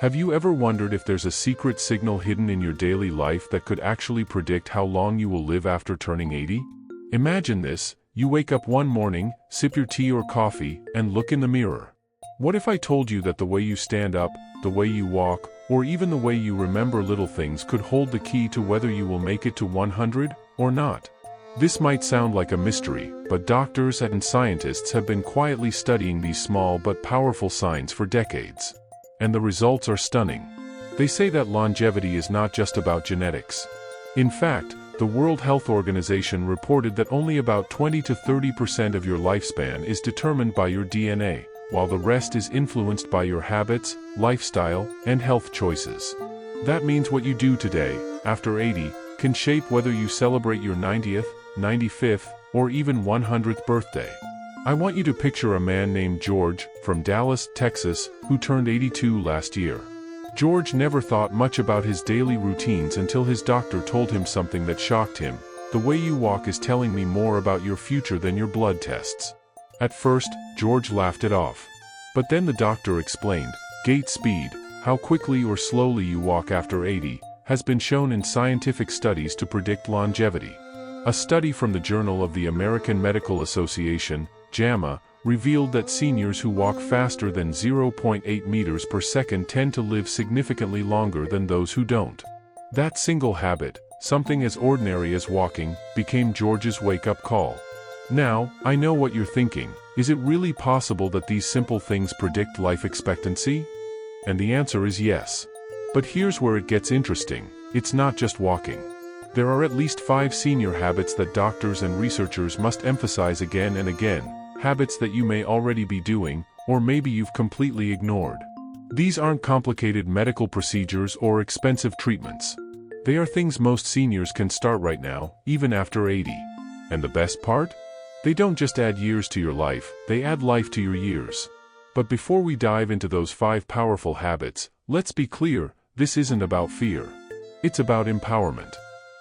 Have you ever wondered if there's a secret signal hidden in your daily life that could actually predict how long you will live after turning 80? Imagine this: you wake up one morning, sip your tea or coffee, and look in the mirror. What if I told you that the way you stand up, the way you walk, or even the way you remember little things could hold the key to whether you will make it to 100 or not? This might sound like a mystery, but doctors and scientists have been quietly studying these small but powerful signs for decades. And the results are stunning. They say that longevity is not just about genetics. In fact, the World Health Organization reported that only about 20 to 30% of your lifespan is determined by your DNA, while the rest is influenced by your habits, lifestyle, and health choices. That means what you do today, after 80, can shape whether you celebrate your 90th, 95th, or even 100th birthday. I want you to picture a man named George, from Dallas, Texas, who turned 82 last year. George never thought much about his daily routines until his doctor told him something that shocked him: "The way you walk is telling me more about your future than your blood tests." At first, George laughed it off. But then the doctor explained, "Gait speed, how quickly or slowly you walk after 80, has been shown in scientific studies to predict longevity." A study from the Journal of the American Medical Association, JAMA, revealed that seniors who walk faster than 0.8 meters per second tend to live significantly longer than those who don't. That single habit, something as ordinary as walking, became George's wake-up call. Now, I know what you're thinking: is it really possible that these simple things predict life expectancy? And the answer is yes. But here's where it gets interesting: it's not just walking. There are at least 5 senior habits that doctors and researchers must emphasize again and again, habits that you may already be doing, or maybe you've completely ignored. These aren't complicated medical procedures or expensive treatments. They are things most seniors can start right now, even after 80. And the best part? They don't just add years to your life, they add life to your years. But before we dive into those 5 powerful habits, let's be clear: this isn't about fear. It's about empowerment.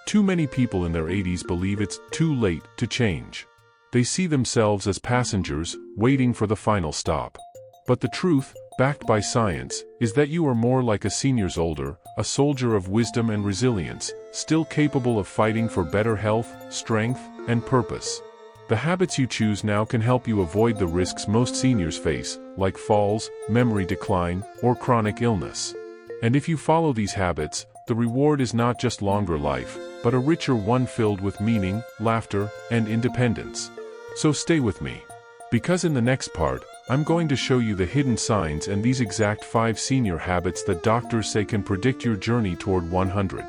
Too many people in their 80s believe it's too late to change. They see themselves as passengers, waiting for the final stop. But the truth, backed by science, is that you are more like a senior's older, a soldier of wisdom and resilience, still capable of fighting for better health, strength, and purpose. The habits you choose now can help you avoid the risks most seniors face, like falls, memory decline, or chronic illness. And if you follow these habits, the reward is not just longer life, but a richer one filled with meaning, laughter, and independence. So stay with me. Because in the next part, I'm going to show you the hidden signs and these exact 5 senior habits that doctors say can predict your journey toward 100.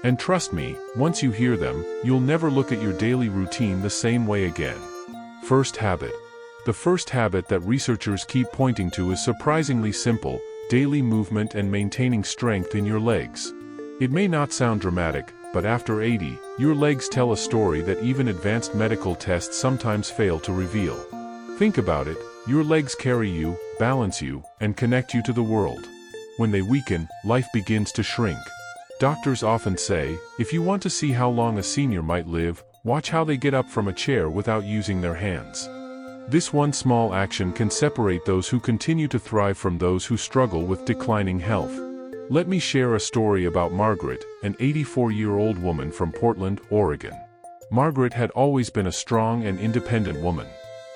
And trust me, once you hear them, you'll never look at your daily routine the same way again. First habit. The first habit that researchers keep pointing to is surprisingly simple: daily movement and maintaining strength in your legs. It may not sound dramatic, but after 80, your legs tell a story that even advanced medical tests sometimes fail to reveal. Think about it: your legs carry you, balance you, and connect you to the world. When they weaken, life begins to shrink. Doctors often say, if you want to see how long a senior might live, watch how they get up from a chair without using their hands. This one small action can separate those who continue to thrive from those who struggle with declining health. Let me share a story about Margaret, an 84-year-old woman from Portland, Oregon. Margaret had always been a strong and independent woman.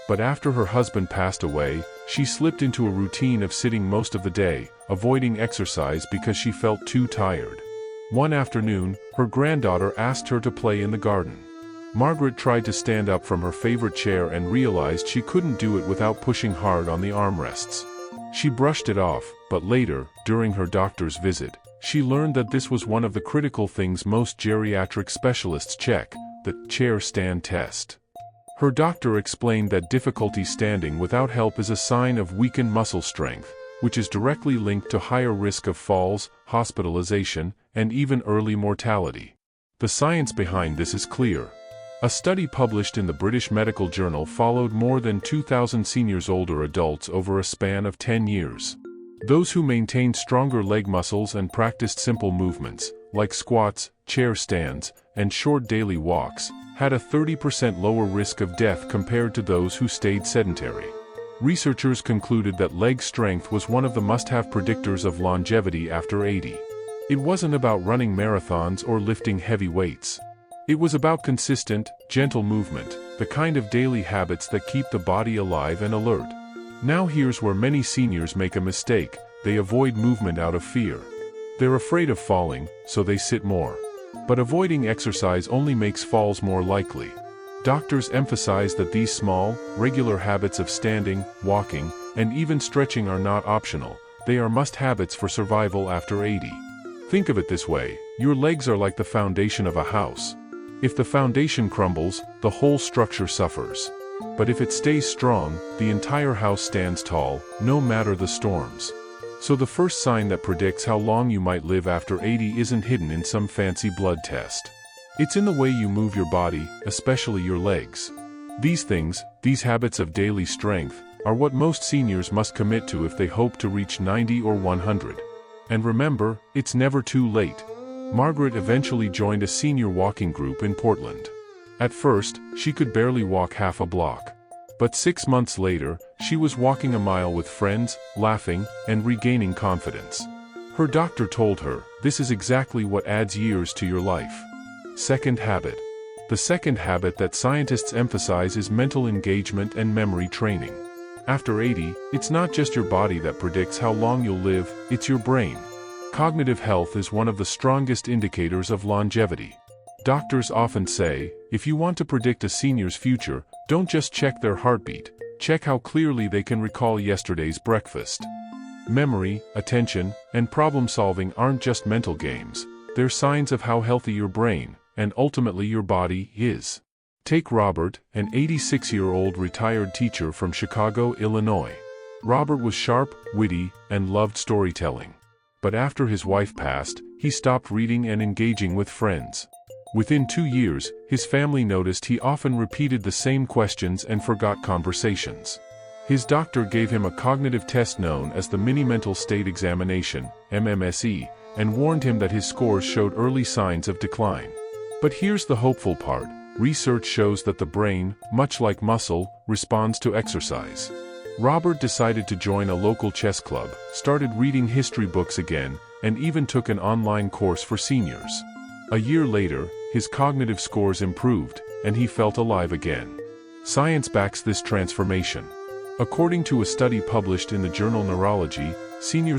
But after her husband passed away, she slipped into a routine of sitting most of the day, avoiding exercise because she felt too tired. One afternoon, her granddaughter asked her to play in the garden. Margaret tried to stand up from her favorite chair and realized she couldn't do it without pushing hard on the armrests. She brushed it off, but later, during her doctor's visit, she learned that this was one of the critical things most geriatric specialists check: the chair stand test. Her doctor explained that difficulty standing without help is a sign of weakened muscle strength, which is directly linked to higher risk of falls, hospitalization, and even early mortality. The science behind this is clear. A study published in the British Medical Journal followed more than 2,000 seniors older adults over a span of 10 years. Those who maintained stronger leg muscles and practiced simple movements, like squats, chair stands, and short daily walks, had a 30% lower risk of death compared to those who stayed sedentary. Researchers concluded that leg strength was one of the must-have predictors of longevity after 80. It wasn't about running marathons or lifting heavy weights. It was about consistent, gentle movement, the kind of daily habits that keep the body alive and alert. Now here's where many seniors make a mistake: they avoid movement out of fear. They're afraid of falling, so they sit more. But avoiding exercise only makes falls more likely. Doctors emphasize that these small, regular habits of standing, walking, and even stretching are not optional. They are must-habits for survival after 80. Think of it this way: your legs are like the foundation of a house. If the foundation crumbles, the whole structure suffers. But if it stays strong, the entire house stands tall, no matter the storms. So the first sign that predicts how long you might live after 80 isn't hidden in some fancy blood test. It's in the way you move your body, especially your legs. These habits of daily strength, are what most seniors must commit to if they hope to reach 90 or 100. And remember, it's never too late. Margaret eventually joined a senior walking group in Portland. At first, she could barely walk half a block. But 6 months later, she was walking a mile with friends, laughing, and regaining confidence. Her doctor told her, "This is exactly what adds years to your life." Second habit. The second habit that scientists emphasize is mental engagement and memory training. After 80, it's not just your body that predicts how long you'll live, it's your brain. Cognitive health is one of the strongest indicators of longevity. Doctors often say, if you want to predict a senior's future, don't just check their heartbeat, check how clearly they can recall yesterday's breakfast. Memory, attention, and problem-solving aren't just mental games, they're signs of how healthy your brain, and ultimately your body, is. Take Robert, an 86-year-old retired teacher from Chicago, Illinois. Robert was sharp, witty, and loved storytelling. But after his wife passed, he stopped reading and engaging with friends. Within 2 years, his family noticed he often repeated the same questions and forgot conversations. His doctor gave him a cognitive test known as the Mini-Mental State Examination, MMSE, and warned him that his scores showed early signs of decline. But here's the hopeful part: research shows that the brain, much like muscle, responds to exercise. Robert decided to join a local chess club, started reading history books again, and even took an online course for seniors. A year later, his cognitive scores improved, and he felt alive again. Science backs this transformation. According to a study published in the journal Neurology,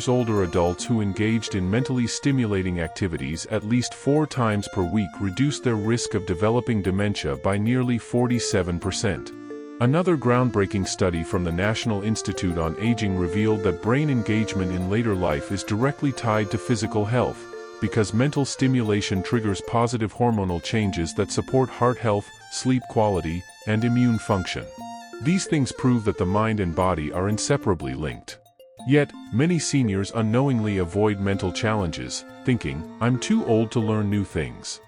older adults who engaged in mentally stimulating activities at least 4 times per week reduced their risk of developing dementia by nearly 47%. Another groundbreaking study from the National Institute on Aging revealed that brain engagement in later life is directly tied to physical health, because mental stimulation triggers positive hormonal changes that support heart health, sleep quality, and immune function. These things prove that the mind and body are inseparably linked. Yet, many seniors unknowingly avoid mental challenges, thinking, "I'm too old to learn new things."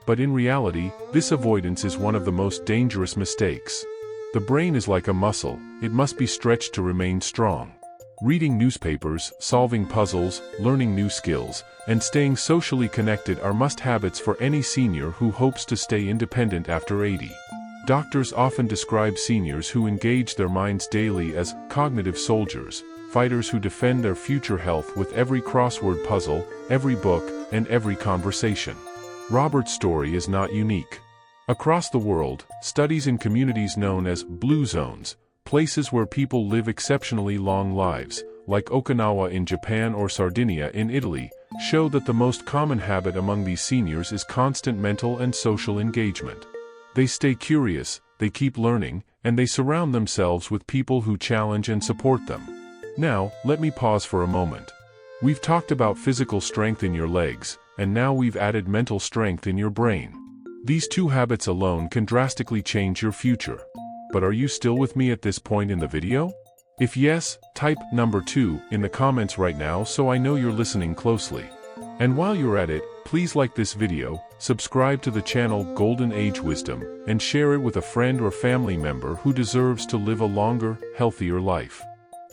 But in reality, this avoidance is one of the most dangerous mistakes. The brain is like a muscle, it must be stretched to remain strong. Reading newspapers, solving puzzles, learning new skills, and staying socially connected are must-habits for any senior who hopes to stay independent after 80. Doctors often describe seniors who engage their minds daily as cognitive soldiers, fighters who defend their future health with every crossword puzzle, every book, and every conversation. Robert's story is not unique. Across the world, studies in communities known as blue zones, places where people live exceptionally long lives, like Okinawa in Japan or Sardinia in Italy, show that the most common habit among these seniors is constant mental and social engagement. They stay curious, they keep learning, and they surround themselves with people who challenge and support them. Now, let me pause for a moment. We've talked about physical strength in your legs, and now we've added mental strength in your brain. These 2 habits alone can drastically change your future. But are you still with me at this point in the video? If yes, type number 2 in the comments right now so I know you're listening closely. And while you're at it, please like this video, subscribe to the channel Golden Age Wisdom, and share it with a friend or family member who deserves to live a longer, healthier life.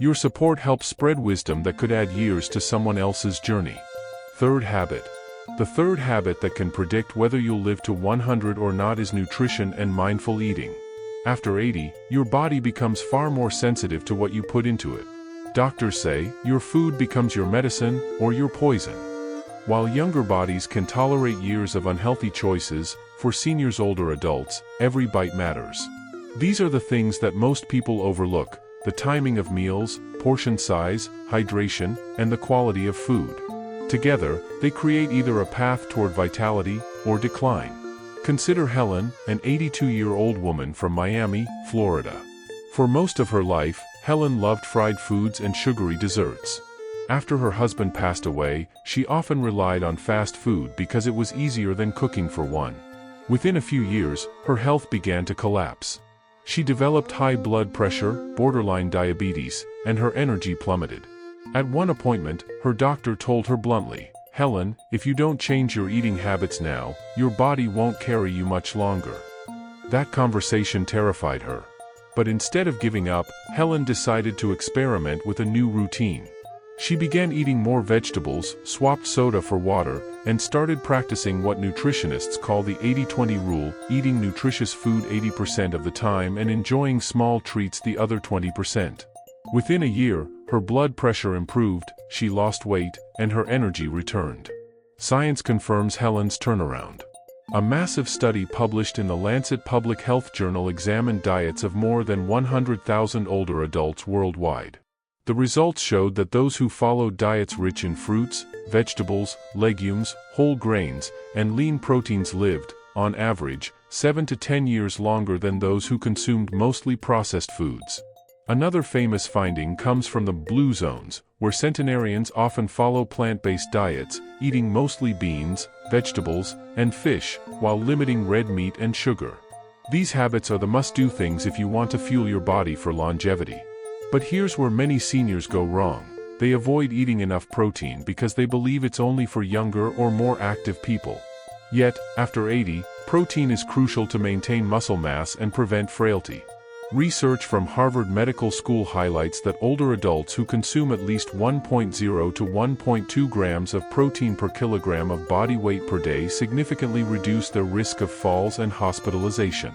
Your support helps spread wisdom that could add years to someone else's journey. Third habit. The third habit that can predict whether you'll live to 100 or not is nutrition and mindful eating. After 80, your body becomes far more sensitive to what you put into it. Doctors say, your food becomes your medicine or your poison. While younger bodies can tolerate years of unhealthy choices, for seniors' older adults, every bite matters. These are the things that most people overlook: the timing of meals, portion size, hydration, and the quality of food. Together, they create either a path toward vitality or decline. Consider Helen, an 82-year-old woman from Miami, Florida. For most of her life, Helen loved fried foods and sugary desserts. After her husband passed away, she often relied on fast food because it was easier than cooking for one. Within a few years, her health began to collapse. She developed high blood pressure, borderline diabetes, and her energy plummeted. At one appointment, her doctor told her bluntly, "Helen, if you don't change your eating habits now, your body won't carry you much longer." That conversation terrified her. But instead of giving up, Helen decided to experiment with a new routine. She began eating more vegetables, swapped soda for water, and started practicing what nutritionists call the 80-20 rule, eating nutritious food 80% of the time and enjoying small treats the other 20%. Within a year, her blood pressure improved, she lost weight, and her energy returned. Science confirms Helen's turnaround. A massive study published in the Lancet Public Health Journal examined diets of more than 100,000 older adults worldwide. The results showed that those who followed diets rich in fruits, vegetables, legumes, whole grains, and lean proteins lived, on average, 7 to 10 years longer than those who consumed mostly processed foods. Another famous finding comes from the blue zones, where centenarians often follow plant-based diets, eating mostly beans, vegetables, and fish, while limiting red meat and sugar. These habits are the must-do things if you want to fuel your body for longevity. But here's where many seniors go wrong. They avoid eating enough protein because they believe it's only for younger or more active people. Yet, after 80, protein is crucial to maintain muscle mass and prevent frailty. Research from Harvard Medical School highlights that older adults who consume at least 1.0 to 1.2 grams of protein per kilogram of body weight per day significantly reduce their risk of falls and hospitalization.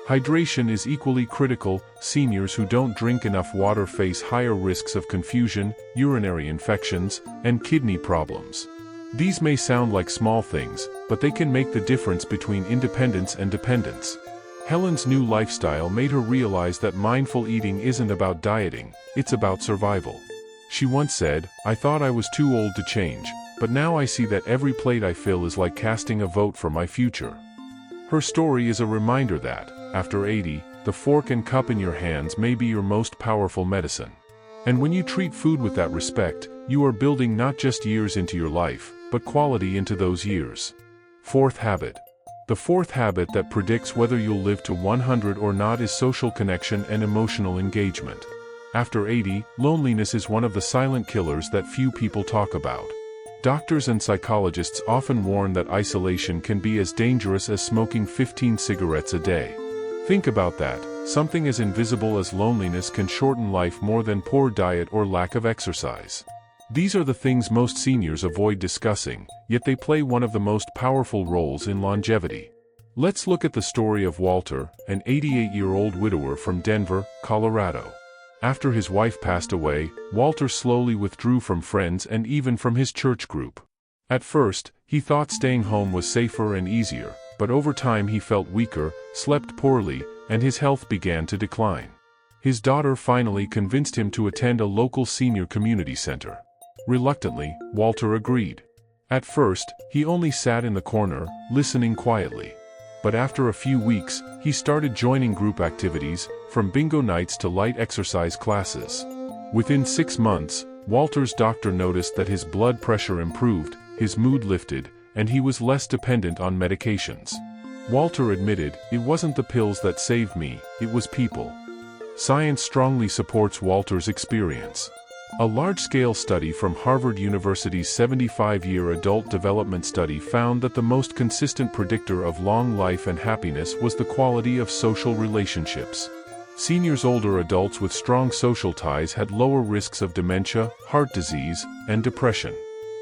Hydration is equally critical. Seniors who don't drink enough water face higher risks of confusion, urinary infections, and kidney problems. These may sound like small things, but they can make the difference between independence and dependence. Helen's new lifestyle made her realize that mindful eating isn't about dieting, it's about survival. She once said, "I thought I was too old to change, but now I see that every plate I fill is like casting a vote for my future." Her story is a reminder that, after 80, the fork and cup in your hands may be your most powerful medicine. And when you treat food with that respect, you are building not just years into your life, but quality into those years. Fourth habit. The fourth habit that predicts whether you'll live to 100 or not is social connection and emotional engagement. After 80, loneliness is one of the silent killers that few people talk about. Doctors and psychologists often warn that isolation can be as dangerous as smoking 15 cigarettes a day. Think about that. Something as invisible as loneliness can shorten life more than poor diet or lack of exercise. These are the things most seniors avoid discussing, yet they play one of the most powerful roles in longevity. Let's look at the story of Walter, an 88-year-old widower from Denver, Colorado. After his wife passed away, Walter slowly withdrew from friends and even from his church group. At first, he thought staying home was safer and easier, but over time he felt weaker, slept poorly, and his health began to decline. His daughter finally convinced him to attend a local senior community center. Reluctantly, Walter agreed. At first, he only sat in the corner, listening quietly. But after a few weeks, he started joining group activities, from bingo nights to light exercise classes. Within 6 months, Walter's doctor noticed that his blood pressure improved, his mood lifted, and he was less dependent on medications. Walter admitted, "It wasn't the pills that saved me, it was people." Science strongly supports Walter's experience. A large-scale study from Harvard University's 75-year adult development study found that the most consistent predictor of long life and happiness was the quality of social relationships. Seniors, older adults with strong social ties had lower risks of dementia, heart disease, and depression.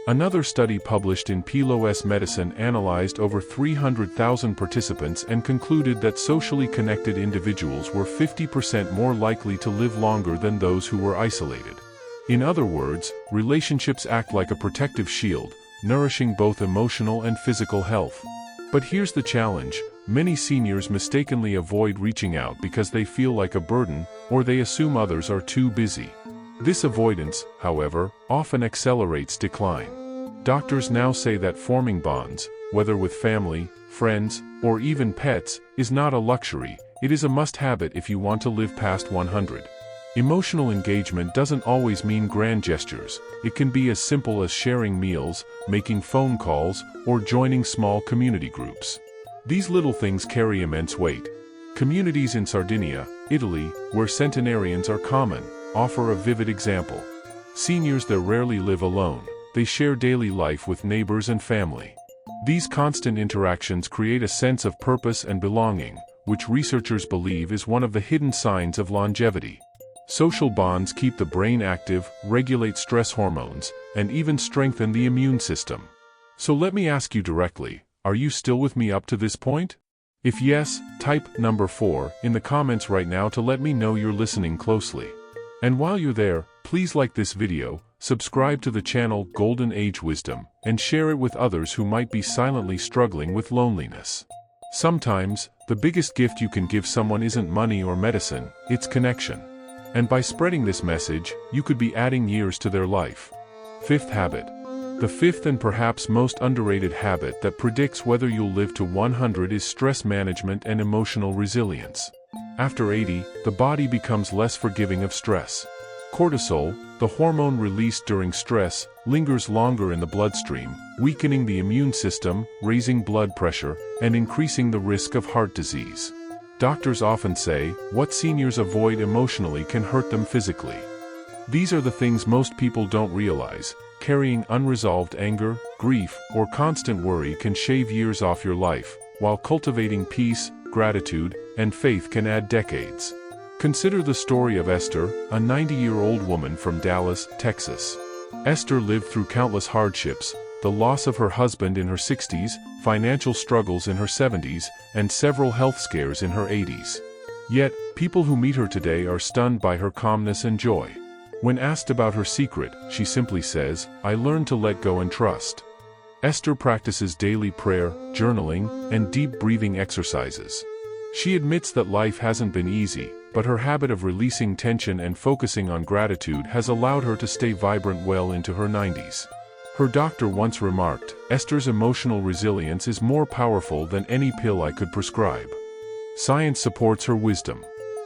Another study published in PLOS Medicine analyzed over 300,000 participants and concluded that socially connected individuals were 50% more likely to live longer than those who were isolated. In other words, relationships act like a protective shield, nourishing both emotional and physical health. But here's the challenge: many seniors mistakenly avoid reaching out because they feel like a burden, or they assume others are too busy. This avoidance, however, often accelerates decline. Doctors now say that forming bonds, whether with family, friends, or even pets, is not a luxury, it is a must-habit if you want to live past 100. Emotional engagement doesn't always mean grand gestures. It can be as simple as sharing meals, making phone calls, or joining small community groups. These little things carry immense weight. Communities in Sardinia, Italy, where centenarians are common, offer a vivid example. Seniors there rarely live alone. They share daily life with neighbors and family. These constant interactions create a sense of purpose and belonging, which researchers believe is one of the hidden signs of longevity. Social bonds keep the brain active, regulate stress hormones, and even strengthen the immune system. So let me ask you directly, are you still with me up to this point? If yes, type number 4 in the comments right now to let me know you're listening closely. And while you're there, please like this video, subscribe to the channel Golden Age Wisdom, and share it with others who might be silently struggling with loneliness. Sometimes, the biggest gift you can give someone isn't money or medicine, it's connection. And by spreading this message, you could be adding years to their life. Fifth habit. The fifth and perhaps most underrated habit that predicts whether you'll live to 100 is stress management and emotional resilience. After 80, the body becomes less forgiving of stress. Cortisol, the hormone released during stress, lingers longer in the bloodstream, weakening the immune system, raising blood pressure, and increasing the risk of heart disease. Doctors often say, what seniors avoid emotionally can hurt them physically. These are the things most people don't realize. Carrying unresolved anger, grief, or constant worry can shave years off your life, while cultivating peace, gratitude, and faith can add decades. Consider the story of Esther, a 90-year-old woman from Dallas, Texas. Esther lived through countless hardships, the loss of her husband in her 60s, financial struggles in her 70s, and several health scares in her 80s. Yet, people who meet her today are stunned by her calmness and joy. When asked about her secret, she simply says, "I learned to let go and trust." Esther practices daily prayer, journaling, and deep breathing exercises. She admits that life hasn't been easy, but her habit of releasing tension and focusing on gratitude has allowed her to stay vibrant well into her 90s. Her doctor once remarked, "Esther's emotional resilience is more powerful than any pill I could prescribe." Science supports her wisdom.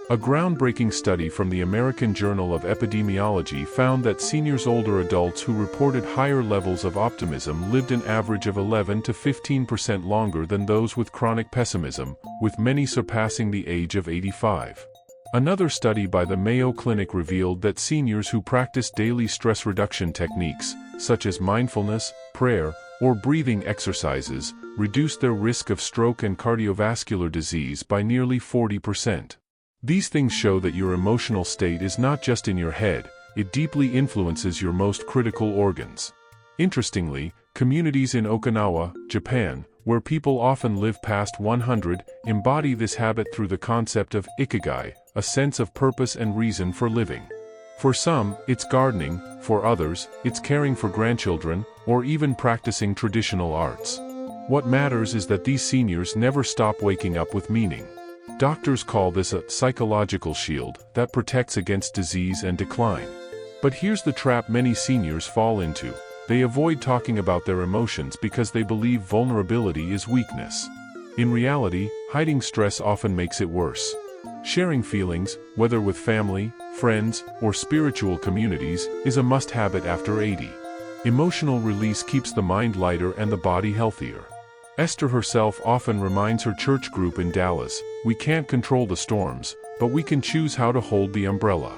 A groundbreaking study from the American Journal of Epidemiology found that older adults who reported higher levels of optimism lived an average of 11 to 15% longer than those with chronic pessimism, with many surpassing the age of 85. Another study by the Mayo Clinic revealed that seniors who practice daily stress reduction techniques, such as mindfulness, prayer, or breathing exercises, reduced their risk of stroke and cardiovascular disease by nearly 40%. These things show that your emotional state is not just in your head, it deeply influences your most critical organs. Interestingly, communities in Okinawa, Japan, where people often live past 100, embody this habit through the concept of ikigai, a sense of purpose and reason for living. For some, it's gardening, for others, it's caring for grandchildren, or even practicing traditional arts. What matters is that these seniors never stop waking up with meaning. Doctors call this a psychological shield that protects against disease and decline. But here's the trap many seniors fall into. They avoid talking about their emotions because they believe vulnerability is weakness. In reality, hiding stress often makes it worse. Sharing feelings, whether with family, friends, or spiritual communities, is a must-habit after 80. Emotional release keeps the mind lighter and the body healthier. Esther herself often reminds her church group in Dallas, "We can't control the storms, but we can choose how to hold the umbrella."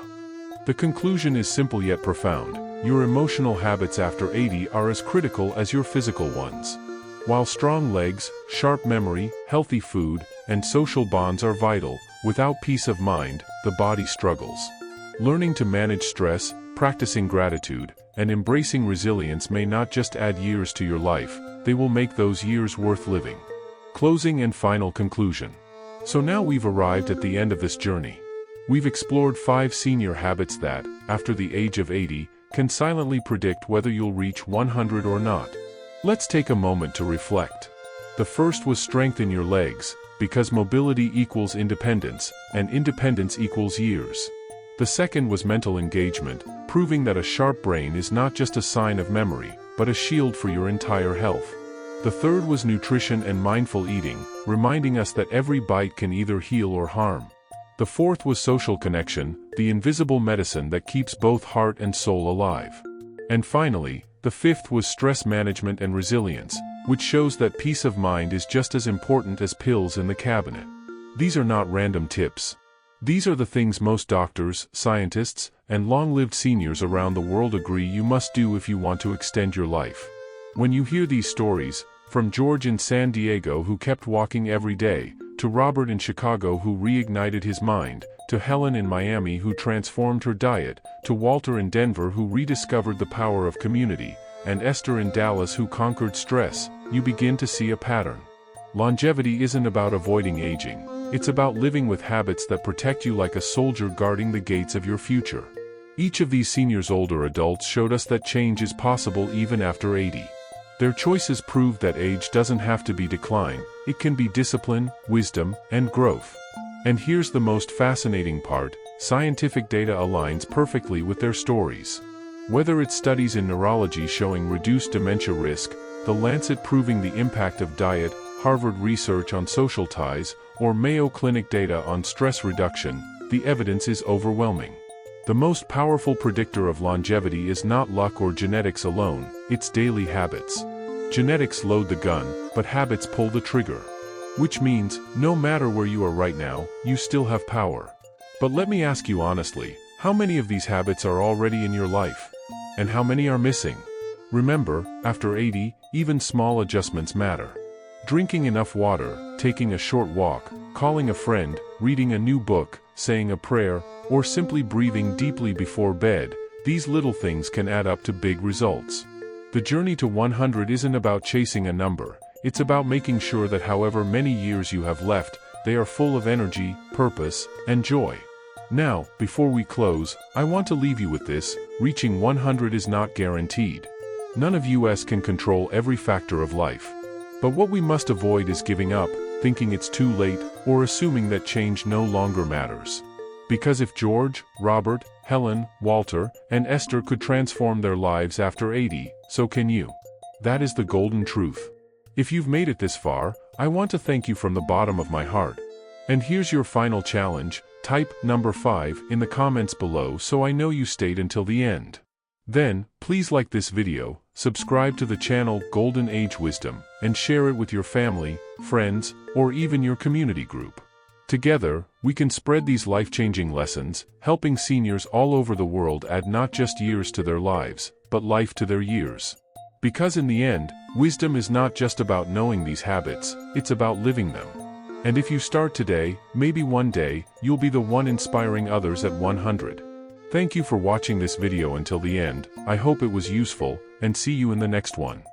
The conclusion is simple yet profound. Your emotional habits after 80 are as critical as your physical ones. While strong legs, sharp memory, healthy food, and social bonds are vital, without peace of mind, the body struggles. Learning to manage stress, practicing gratitude, and embracing resilience may not just add years to your life, they will make those years worth living. Closing and final conclusion. So now we've arrived at the end of this journey. We've explored 5 senior habits that, after the age of 80, can silently predict whether you'll reach 100 or not. Let's take a moment to reflect. The first was strengthen your legs, because mobility equals independence, and independence equals years. The second was mental engagement, proving that a sharp brain is not just a sign of memory, but a shield for your entire health. The third was nutrition and mindful eating, reminding us that every bite can either heal or harm. The fourth was social connection, the invisible medicine that keeps both heart and soul alive. And finally, the fifth was stress management and resilience, which shows that peace of mind is just as important as pills in the cabinet. These are not random tips. These are the things most doctors, scientists, and long-lived seniors around the world agree you must do if you want to extend your life. When you hear these stories, from George in San Diego who kept walking every day, to Robert in Chicago who reignited his mind, to Helen in Miami who transformed her diet, to Walter in Denver who rediscovered the power of community, and Esther in Dallas who conquered stress, you begin to see a pattern. Longevity isn't about avoiding aging. It's about living with habits that protect you like a soldier guarding the gates of your future. Each of these seniors' older adults showed us that change is possible even after 80. Their choices proved that age doesn't have to be decline, it can be discipline, wisdom, and growth. And here's the most fascinating part, scientific data aligns perfectly with their stories. Whether it's studies in neurology showing reduced dementia risk, The Lancet proving the impact of diet, Harvard research on social ties, or Mayo Clinic data on stress reduction, the evidence is overwhelming. The most powerful predictor of longevity is not luck or genetics alone, it's daily habits. Genetics load the gun, but habits pull the trigger. Which means, no matter where you are right now, you still have power. But let me ask you honestly, how many of these habits are already in your life? And how many are missing? Remember, after 80, even small adjustments matter. Drinking enough water, taking a short walk, calling a friend, reading a new book, saying a prayer, or simply breathing deeply before bed, these little things can add up to big results. The journey to 100 isn't about chasing a number, it's about making sure that however many years you have left, they are full of energy, purpose, and joy. Now, before we close, I want to leave you with this: reaching 100 is not guaranteed. None of us can control every factor of life. But what we must avoid is giving up, thinking it's too late, or assuming that change no longer matters. Because if George, Robert, Helen, Walter, and Esther could transform their lives after 80, so can you. That is the golden truth. If you've made it this far, I want to thank you from the bottom of my heart. And here's your final challenge: type number 5 in the comments below so I know you stayed until the end. Then, please like this video, subscribe to the channel Golden Age Wisdom, and share it with your family, friends, or even your community group. Together, we can spread these life-changing lessons, helping seniors all over the world add not just years to their lives, but life to their years. Because in the end, wisdom is not just about knowing these habits, it's about living them. And if you start today, maybe one day, you'll be the one inspiring others at 100. Thank you for watching this video until the end. I hope it was useful, and see you in the next one.